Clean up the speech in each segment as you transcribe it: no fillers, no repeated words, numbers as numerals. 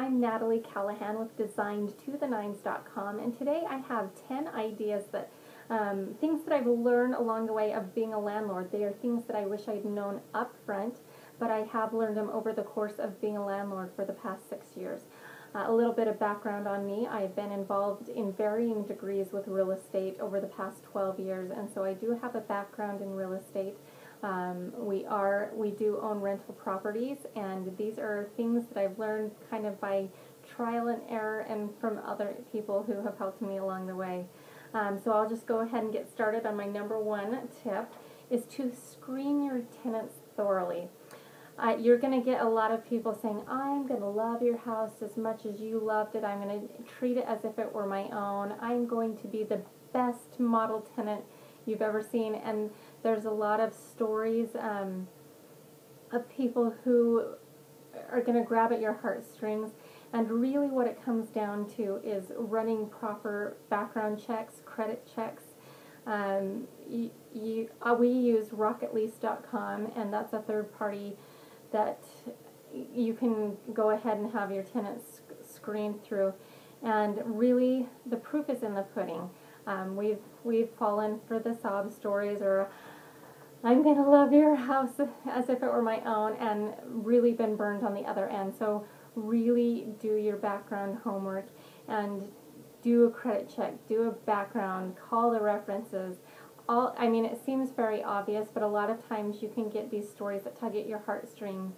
I'm Natalie Callahan with designedtothenines.com, and today I have 10 ideas that things that I've learned along the way of being a landlord. They are things that I wish I'd known up front, but I have learned them over the course of being a landlord for the past 6 years. A little bit of background on me: I've been involved in varying degrees with real estate over the past 12 years, and so I do have a background in real estate. We do own rental properties, and these are things that I've learned kind of by trial and error and from other people who have helped me along the way. So I'll just go ahead and get started on my number one tip, is to screen your tenants thoroughly. You're going to get a lot of people saying, I'm going to love your house as much as you loved it. I'm going to treat it as if it were my own. I'm going to be the best model tenant you've ever seen. And there's a lot of stories of people who are going to grab at your heartstrings. And really what it comes down to is running proper background checks, credit checks. We use rocketlease.com, and that's a third party that you can go ahead and have your tenants screened through. And really, the proof is in the pudding. We've fallen for the sob stories, or I'm going to love your house as if it were my own, and really been burned on the other end. So really do your background homework and do a credit check, do a background, call the references. It seems very obvious, but a lot of times you can get these stories that tug at your heartstrings.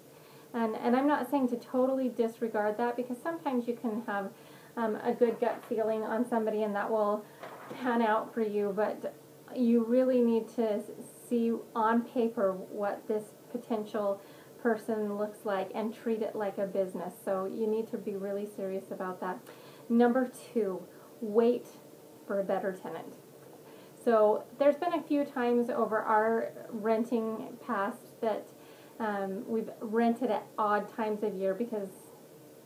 And I'm not saying to totally disregard that, because sometimes you can have a good gut feeling on somebody and that will pan out for you, but you really need to see on paper what this potential person looks like and treat it like a business. So you need to be really serious about that. Number two, wait for a better tenant. So there's been a few times over our renting past that we've rented at odd times of year because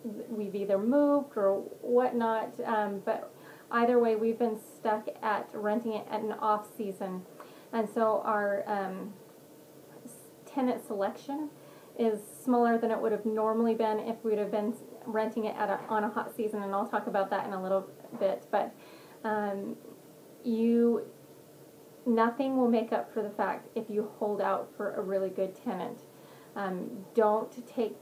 we've either moved or whatnot, but either way we've been stuck at renting it at an off season. And so our tenant selection is smaller than it would have normally been if we would have been renting it on a hot season, and I'll talk about that in a little bit. But nothing will make up for the fact if you hold out for a really good tenant. Don't take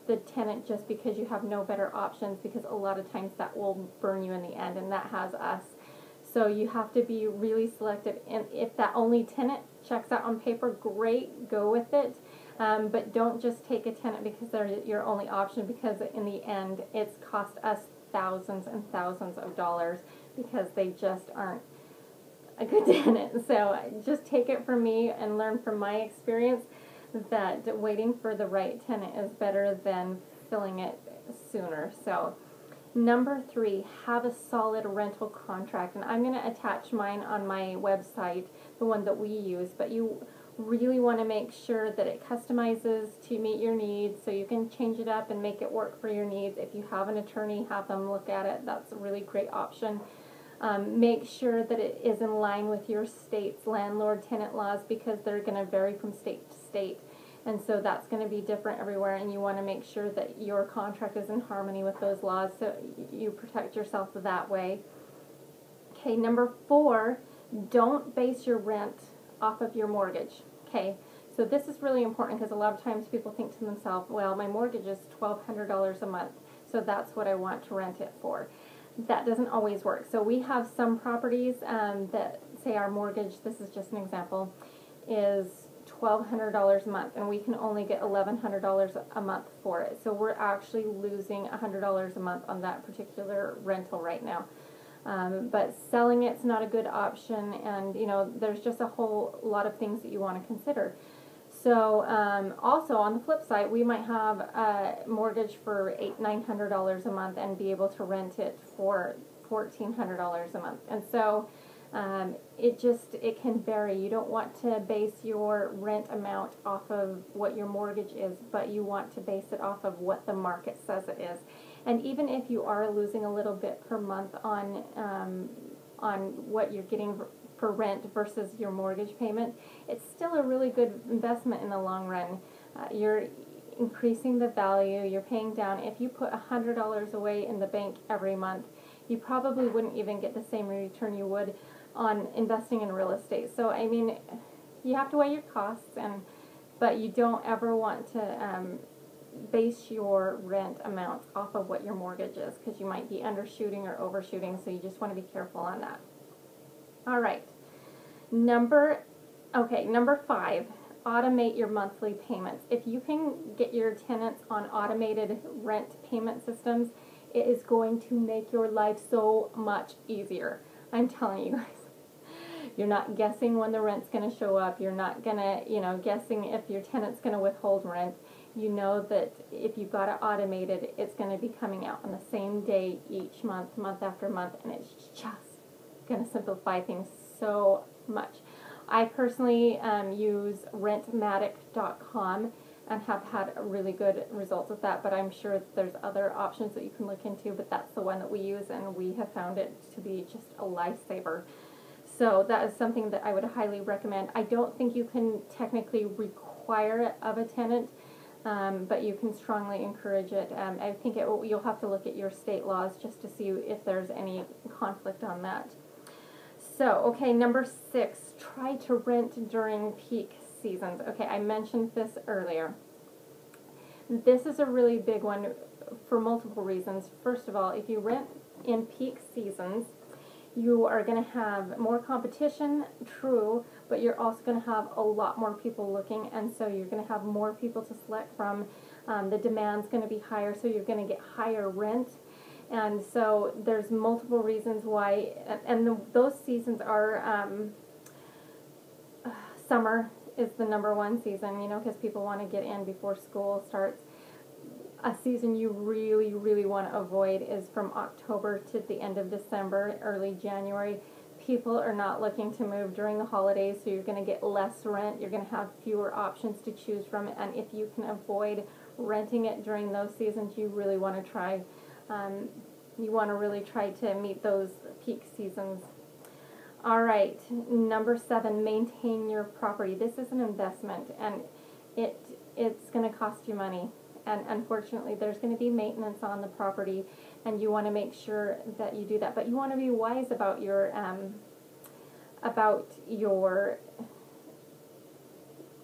the tenant just because you have no better options, because a lot of times that will burn you in the end, and that has us. So you have to be really selective, and if that only tenant checks out on paper, great, go with it. But don't just take a tenant because they're your only option, because in the end it's cost us thousands and thousands of dollars because they just aren't a good tenant. So just take it from me and learn from my experience that waiting for the right tenant is better than filling it sooner. So number three, have a solid rental contract. And I'm going to attach mine on my website, the one that we use, but you really want to make sure that it customizes to meet your needs, so you can change it up and make it work for your needs. If you have an attorney, have them look at it. That's a really great option. Make sure that it is in line with your state's landlord-tenant laws, because they're going to vary from state to state, and so that's going to be different everywhere, and you want to make sure that your contract is in harmony with those laws, so you protect yourself that way. Okay, number four, don't base your rent off of your mortgage. Okay, so this is really important, because a lot of times people think to themselves, well, my mortgage is $1,200 a month, so that's what I want to rent it for. That doesn't always work. So we have some properties that say our mortgage, this is just an example, is $1,200 a month, and we can only get $1,100 a month for it. So we're actually losing $100 a month on that particular rental right now. But selling it's not a good option, and there's just a whole lot of things that you want to consider. So also on the flip side, we might have a mortgage for $900 a month and be able to rent it for $1,400 a month. And so it can vary. You don't want to base your rent amount off of what your mortgage is, but you want to base it off of what the market says it is. And even if you are losing a little bit per month on what you're getting for rent versus your mortgage payment, it's still a really good investment in the long run. You're increasing the value, you're paying down. If you put $100 away in the bank every month, you probably wouldn't even get the same return you would on investing in real estate. So I mean, you have to weigh your costs, but you don't ever want to base your rent amount off of what your mortgage is, because you might be undershooting or overshooting, so you just want to be careful on that. All right. Number 5, automate your monthly payments. If you can get your tenants on automated rent payment systems, it is going to make your life so much easier. I'm telling you guys. You're not guessing when the rent's going to show up. You're not going to, guessing if your tenant's going to withhold rent. You know that if you've got it automated, it's going to be coming out on the same day each month, month after month, and it's just going to simplify things so much. I personally use rentmatic.com and have had really good results with that, but I'm sure there's other options that you can look into, but that's the one that we use, and we have found it to be just a lifesaver. So that is something that I would highly recommend. I don't think you can technically require it of a tenant, but you can strongly encourage it. I think you'll have to look at your state laws just to see if there's any conflict on that. So, okay, number 6, try to rent during peak seasons. Okay, I mentioned this earlier. This is a really big one for multiple reasons. First of all, if you rent in peak seasons, you are going to have more competition, true, but you're also going to have a lot more people looking, and so you're going to have more people to select from. The demand's going to be higher, so you're going to get higher rent. And so there's multiple reasons why, and those seasons are, summer is the number one season, because people want to get in before school starts. A season you really, really want to avoid is from October to the end of December, early January. People are not looking to move during the holidays, so you're going to get less rent. You're going to have fewer options to choose from, and if you can avoid renting it during those seasons, you really want to try. You want to really try to meet those peak seasons. All right, number 7, maintain your property. This is an investment, and it's going to cost you money. And unfortunately, there's going to be maintenance on the property, and you want to make sure that you do that. But you want to be wise about your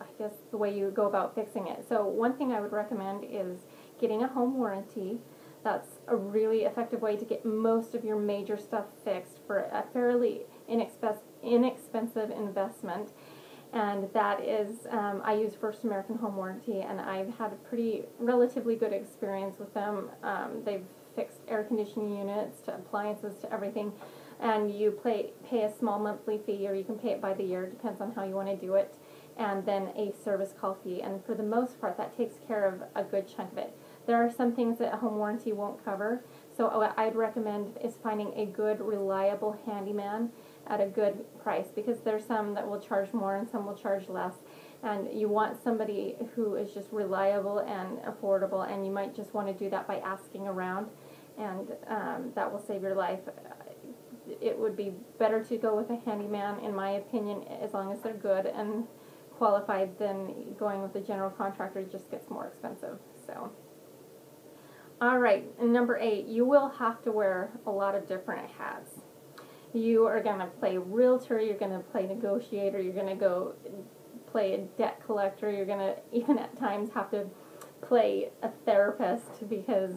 I guess the way you go about fixing it. So one thing I would recommend is getting a home warranty. That's a really effective way to get most of your major stuff fixed for a fairly inexpensive investment. And that is, I use First American Home Warranty, and I've had a relatively good experience with them. They've fixed air conditioning units to appliances to everything, and you pay a small monthly fee, or you can pay it by the year, depends on how you want to do it, and then a service call fee. And for the most part, that takes care of a good chunk of it. There are some things that a home warranty won't cover, so what I'd recommend is finding a good, reliable handyman at a good price, because there's some that will charge more and some will charge less, and you want somebody who is just reliable and affordable, and you might just want to do that by asking around, and that will save your life. It would be better to go with a handyman, in my opinion, as long as they're good and qualified, than going with a general contractor. It just gets more expensive. So, all right, and number 8, you will have to wear a lot of different hats. You are going to play realtor, you're going to play negotiator, you're going to go play a debt collector, you're going to even at times have to play a therapist, because,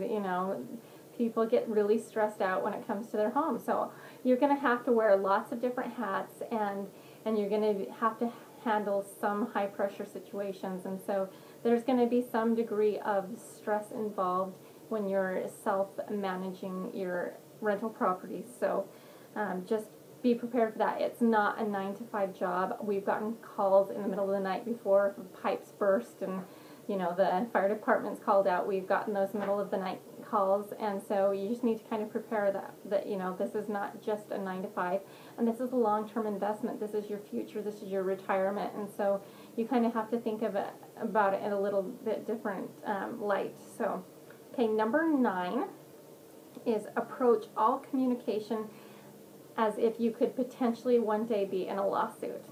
people get really stressed out when it comes to their home. So you're going to have to wear lots of different hats, and you're going to have to handle some high pressure situations, and so there's going to be some degree of stress involved when you're self-managing your rental properties. So just be prepared for that. It's not a 9-to-5 job. We've gotten calls in the middle of the night before pipes burst and the fire department's called out. We've gotten those middle of the night calls, and so you just need to kind of prepare that this is not just a 9-to-5, and this is a long-term investment. This is your future. This is your retirement, and so you kind of have to think about it in a little bit different light. So, okay, number 9 is approach all communication as if you could potentially one day be in a lawsuit.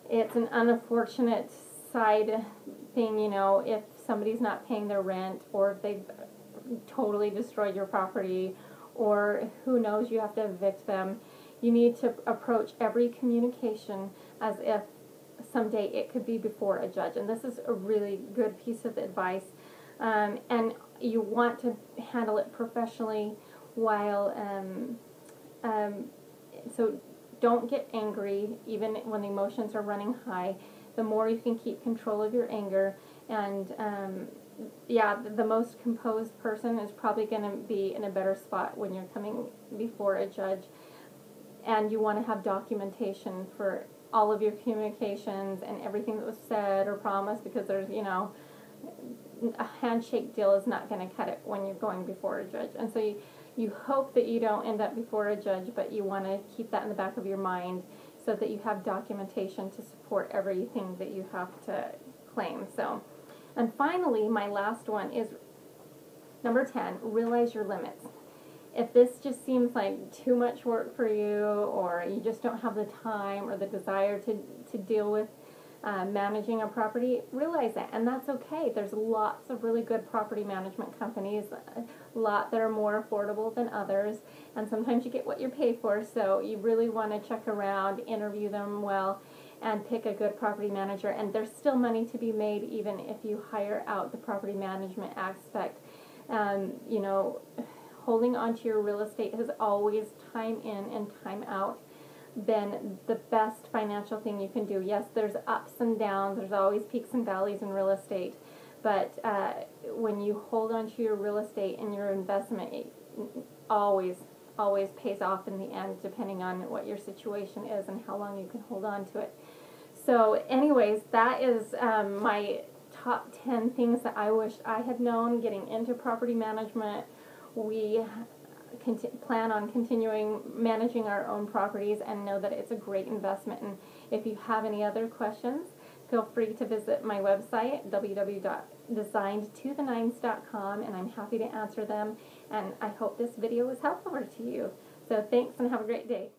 It's an unfortunate side thing, if somebody's not paying their rent, or if they've totally destroyed your property, or who knows, you have to evict them. You need to approach every communication as if someday it could be before a judge. And this is a really good piece of advice. And you want to handle it professionally while, so don't get angry even when the emotions are running high. The more you can keep control of your anger, and yeah, the most composed person is probably going to be in a better spot when you're coming before a judge. And you want to have documentation for all of your communications and everything that was said or promised, because there's, you know, a handshake deal is not going to cut it when you're going before a judge. And so you hope that you don't end up before a judge, but you want to keep that in the back of your mind so that you have documentation to support everything that you have to claim. So, and finally, my last one is number 10, realize your limits. If this just seems like too much work for you, or you just don't have the time or the desire to deal with managing a property, realize that, and that's okay. There's lots of really good property management companies, a lot that are more affordable than others, and sometimes you get what you pay for, so you really want to check around, interview them well, and pick a good property manager. And there's still money to be made even if you hire out the property management aspect. You know, holding onto your real estate has always, time in and time out, been the best financial thing you can do. Yes, there's ups and downs, there's always peaks and valleys in real estate, but when you hold on to your real estate and your investment, it always pays off in the end, depending on what your situation is and how long you can hold on to it. So anyways, that is my top 10 things that I wish I had known getting into property management. We plan on continuing managing our own properties and know that it's a great investment. And if you have any other questions, feel free to visit my website, www.designedtothenines.com, and I'm happy to answer them. And I hope this video was helpful to you. So thanks, and have a great day.